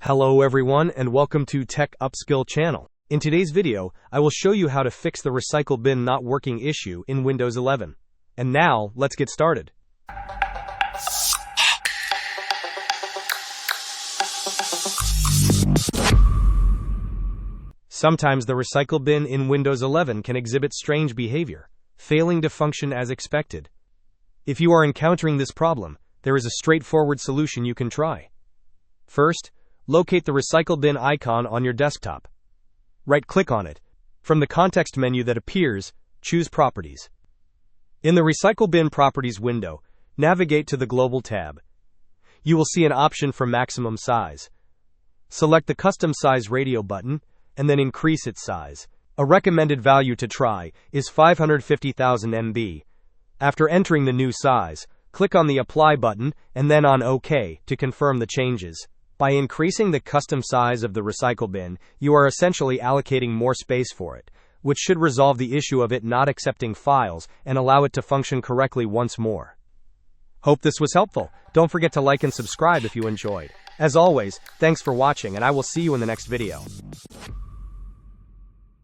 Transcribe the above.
Hello everyone and welcome to Tech Upskill channel. In today's video, I will show you how to fix the recycle bin not working issue in Windows 11. And now, let's get started. Sometimes the recycle bin in Windows 11 can exhibit strange behavior, failing to function as expected. If you are encountering this problem, there is a straightforward solution you can try. First, locate the recycle bin icon on your desktop. Right-click on it. From the context menu that appears, choose Properties. In the Recycle Bin Properties window, navigate to the Global tab. You will see an option for maximum size. Select the Custom Size Radio button, and then increase its size. A recommended value to try is 550,000 MB. After entering the new size, click on the Apply button, and then on OK to confirm the changes. By increasing the custom size of the recycle bin, you are essentially allocating more space for it, which should resolve the issue of it not accepting files and allow it to function correctly once more. Hope this was helpful. Don't forget to like and subscribe if you enjoyed. As always, thanks for watching and I will see you in the next video.